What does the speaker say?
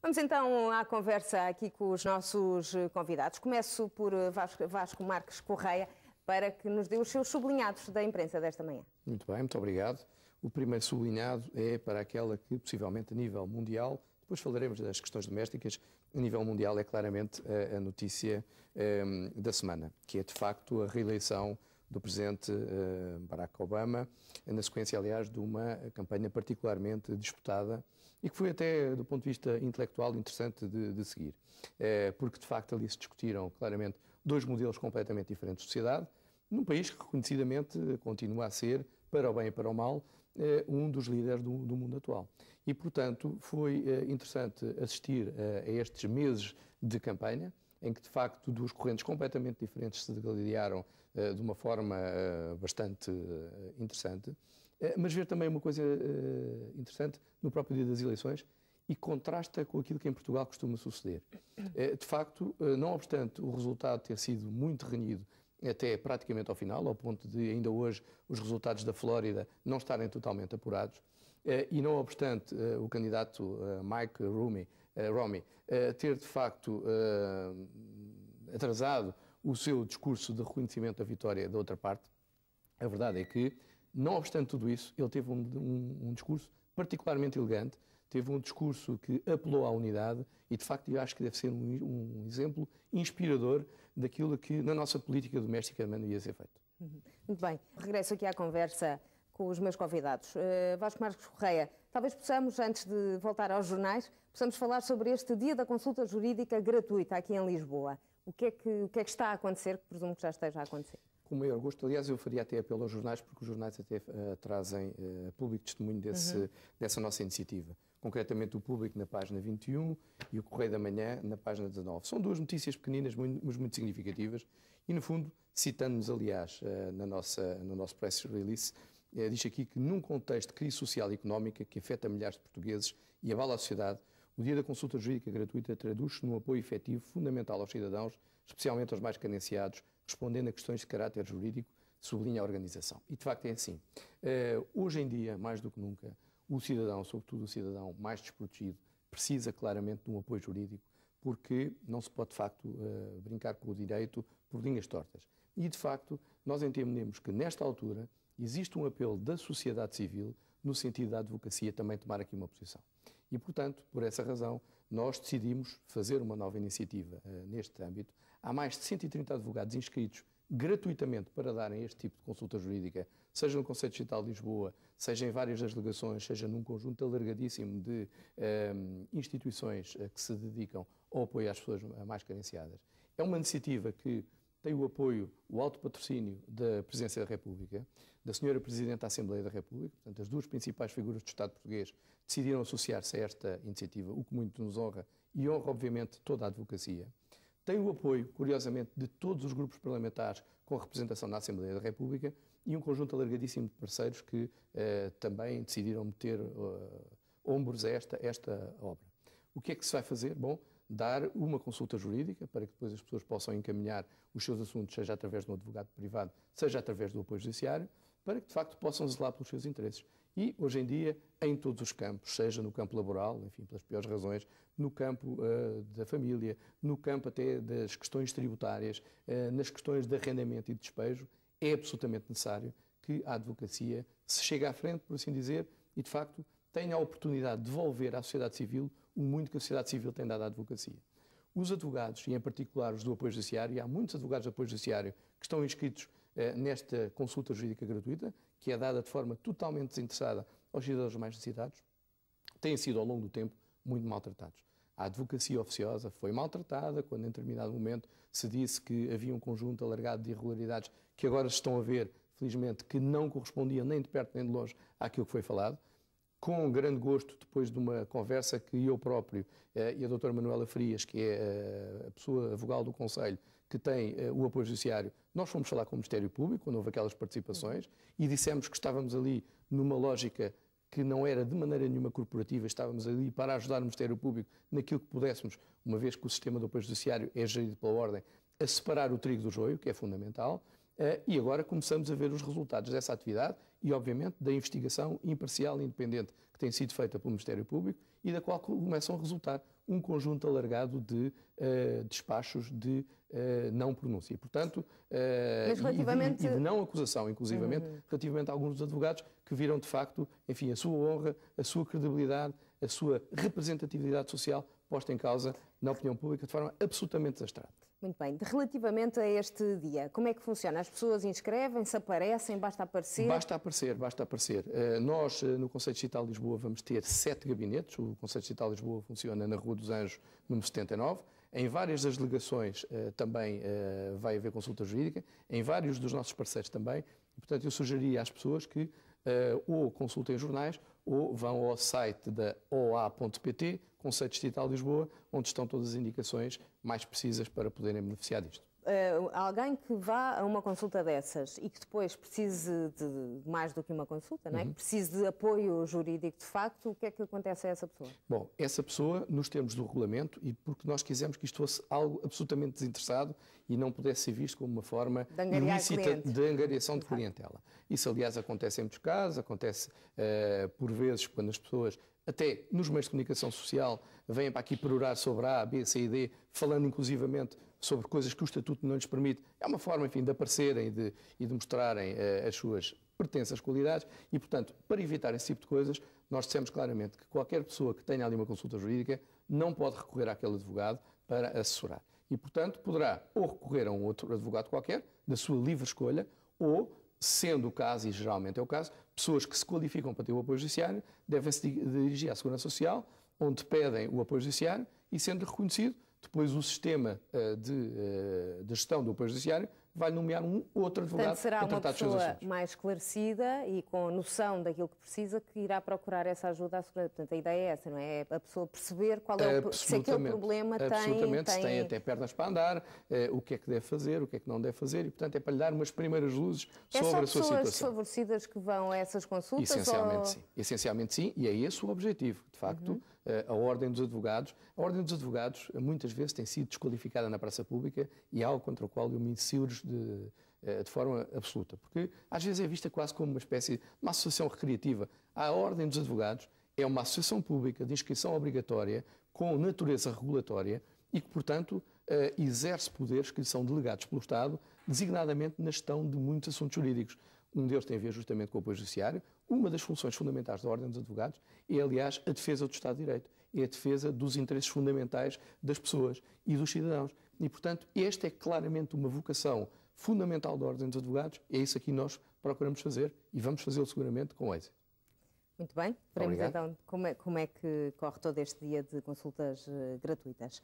Vamos então à conversa aqui com os nossos convidados. Começo por Vasco Marques Correia, para que nos dê os seus sublinhados da imprensa desta manhã. Muito bem, muito obrigado. O primeiro sublinhado é para aquela que, possivelmente, a nível mundial, depois falaremos das questões domésticas, a nível mundial é claramente a notícia da semana, que é, de facto, a reeleição do presidente Barack Obama, na sequência, aliás, de uma campanha particularmente disputada e que foi até, do ponto de vista intelectual, interessante de seguir. Porque, de facto, ali se discutiram claramente dois modelos completamente diferentes de sociedade, num país que reconhecidamente continua a ser, para o bem e para o mal, um dos líderes do mundo atual. E, portanto, foi interessante assistir a estes meses de campanha, em que, de facto, duas correntes completamente diferentes se degladiaram de uma forma bastante interessante, mas ver também uma coisa interessante no próprio dia das eleições e contrasta com aquilo que em Portugal costuma suceder. De facto, não obstante o resultado ter sido muito renhido até praticamente ao final, ao ponto de ainda hoje os resultados da Flórida não estarem totalmente apurados, e não obstante o candidato Mike Romney ter de facto atrasado o seu discurso de reconhecimento da vitória da outra parte, a verdade é que, não obstante tudo isso, ele teve um discurso particularmente elegante, teve um discurso que apelou à unidade e, de facto, eu acho que deve ser um exemplo inspirador daquilo que na nossa política doméstica devia ser feito. Muito bem. Regresso aqui à conversa com os meus convidados. Vasco Marques Correia, talvez possamos, antes de voltar aos jornais, possamos falar sobre este dia da consulta jurídica gratuita aqui em Lisboa. O que é que está a acontecer, que presumo que já esteja a acontecer? Com o maior gosto. Aliás, eu faria até apelo aos jornais, porque os jornais até trazem público testemunho dessa nossa iniciativa. Concretamente o Público na página 21 e o Correio da Manhã na página 19. São duas notícias pequeninas, mas muito significativas e, no fundo, citando-nos, aliás, no nosso press release, diz aqui que num contexto de crise social e económica que afeta milhares de portugueses e abala a sociedade, o Dia da Consulta Jurídica Gratuita traduz-se num apoio efetivo fundamental aos cidadãos, especialmente aos mais carenciados, respondendo a questões de caráter jurídico, sublinha a organização. E, de facto, é assim. Hoje em dia, mais do que nunca, o cidadão, sobretudo o cidadão mais desprotegido, precisa claramente de um apoio jurídico, porque não se pode, de facto, brincar com o direito por linhas tortas. E, de facto, nós entendemos que, nesta altura, existe um apelo da sociedade civil, no sentido da advocacia, também tomar aqui uma posição. E, portanto, por essa razão, nós decidimos fazer uma nova iniciativa neste âmbito. Há mais de 130 advogados inscritos gratuitamente para darem este tipo de consulta jurídica, seja no Conselho Distrital de Lisboa, seja em várias das delegações, seja num conjunto alargadíssimo de instituições que se dedicam ao apoio às pessoas mais carenciadas. É uma iniciativa que tem o apoio, o alto patrocínio da Presidência da República, da Senhora Presidente da Assembleia da República, portanto, as duas principais figuras do Estado português decidiram associar-se a esta iniciativa, o que muito nos honra e honra, obviamente, toda a advocacia. Tem o apoio, curiosamente, de todos os grupos parlamentares com representação na Assembleia da República e um conjunto alargadíssimo de parceiros que também decidiram meter ombros a esta obra. O que é que se vai fazer? Bom, dar uma consulta jurídica para que depois as pessoas possam encaminhar os seus assuntos, seja através de um advogado privado, seja através do apoio judiciário, para que de facto possam zelar pelos seus interesses. E, hoje em dia, em todos os campos, seja no campo laboral, enfim, pelas piores razões, no campo da família, no campo até das questões tributárias, nas questões de arrendamento e de despejo, é absolutamente necessário que a advocacia se chegue à frente, por assim dizer, e de facto tenha a oportunidade de devolver à sociedade civil o muito que a sociedade civil tem dado à advocacia. Os advogados, e em particular os do apoio judiciário, e há muitos advogados do apoio judiciário que estão inscritos nesta consulta jurídica gratuita, que é dada de forma totalmente desinteressada aos cidadãos mais necessitados, têm sido ao longo do tempo muito maltratados. A advocacia oficiosa foi maltratada quando em determinado momento se disse que havia um conjunto alargado de irregularidades que agora se estão a ver, felizmente, que não correspondiam nem de perto nem de longe àquilo que foi falado. Com grande gosto, depois de uma conversa que eu próprio e a doutora Manuela Frias, que é a pessoa, a vogal do Conselho, que tem o apoio judiciário, nós fomos falar com o Ministério Público, quando houve aquelas participações, e dissemos que estávamos ali numa lógica que não era de maneira nenhuma corporativa, estávamos ali para ajudar o Ministério Público naquilo que pudéssemos, uma vez que o sistema do apoio judiciário é gerido pela ordem, a separar o trigo do joio, que é fundamental. E agora começamos a ver os resultados dessa atividade e, obviamente, da investigação imparcial e independente que tem sido feita pelo Ministério Público e da qual começam a resultar um conjunto alargado de despachos de não pronúncia. E, portanto, Mas relativamente... e de não acusação, inclusivamente, relativamente a alguns dos advogados que viram, de facto, enfim, a sua honra, a sua credibilidade, a sua representatividade social posta em causa na opinião pública de forma absolutamente desastrada. Muito bem. Relativamente a este dia, como é que funciona? As pessoas inscrevem-se, aparecem, basta aparecer? Basta aparecer, basta aparecer. Nós, no Conselho Distrital de Lisboa, vamos ter 7 gabinetes. O Conselho Distrital de Lisboa funciona na Rua dos Anjos, número 79. Em várias das delegações também vai haver consulta jurídica, em vários dos nossos parceiros também. E, portanto, eu sugeriria às pessoas que ou consultem jornais ou vão ao site da oa.pt, Conselho Distrital de Lisboa, onde estão todas as indicações mais precisas para poderem beneficiar disto. Alguém que vá a uma consulta dessas e que depois precise de mais do que uma consulta, não é? Que precise de apoio jurídico de facto, o que é que acontece a essa pessoa? Bom, essa pessoa, nos termos do regulamento, e porque nós quisemos que isto fosse algo absolutamente desinteressado e não pudesse ser visto como uma forma ilícita de angariação de clientela. Isso, aliás, acontece em muitos casos, acontece por vezes quando as pessoas, até nos meios de comunicação social, vêm para aqui perorar sobre A, B, C e D, falando inclusivamente sobre coisas que o Estatuto não lhes permite. É uma forma, enfim, de aparecerem e de mostrarem as suas pertenças, qualidades e, portanto, para evitar esse tipo de coisas, nós dissemos claramente que qualquer pessoa que tenha ali uma consulta jurídica não pode recorrer àquele advogado para assessorar. E, portanto, poderá ou recorrer a um outro advogado qualquer, da sua livre escolha, ou, sendo o caso, e geralmente é o caso, pessoas que se qualificam para ter o apoio judiciário devem-se dirigir à Segurança Social, onde pedem o apoio judiciário e, sendo reconhecido, depois o sistema de gestão do apoio judiciário vai nomear um outro advogado será para tratar dos seus uma assuntos. pessoa mais esclarecida e com noção daquilo que precisa que irá procurar essa ajuda à segurança. Portanto, a ideia é essa, não é? É a pessoa perceber qual é se aquele problema se tem até pernas para andar, o que é que deve fazer, o que é que não deve fazer e, portanto, é para lhe dar umas primeiras luzes sobre a sua situação. É só pessoas desfavorecidas que vão a essas consultas? Sim. Essencialmente sim, e é esse o objetivo. De facto, a Ordem dos Advogados, muitas vezes tem sido desqualificada na praça pública e é algo contra o qual eu me insurjo de forma absoluta, porque às vezes é vista quase como uma espécie de uma associação recreativa. A Ordem dos Advogados é uma associação pública de inscrição obrigatória com natureza regulatória e que, portanto, exerce poderes que lhe são delegados pelo Estado, designadamente na gestão de muitos assuntos jurídicos. Um deles tem a ver justamente com o apoio judiciário. Uma das funções fundamentais da Ordem dos Advogados é, aliás, a defesa do Estado de Direito, é a defesa dos interesses fundamentais das pessoas e dos cidadãos. E, portanto, esta é claramente uma vocação fundamental da Ordem dos Advogados, é isso aqui que nós procuramos fazer e vamos fazê-lo seguramente com êxito. Muito bem, veremos então como é que corre todo este dia de consultas gratuitas.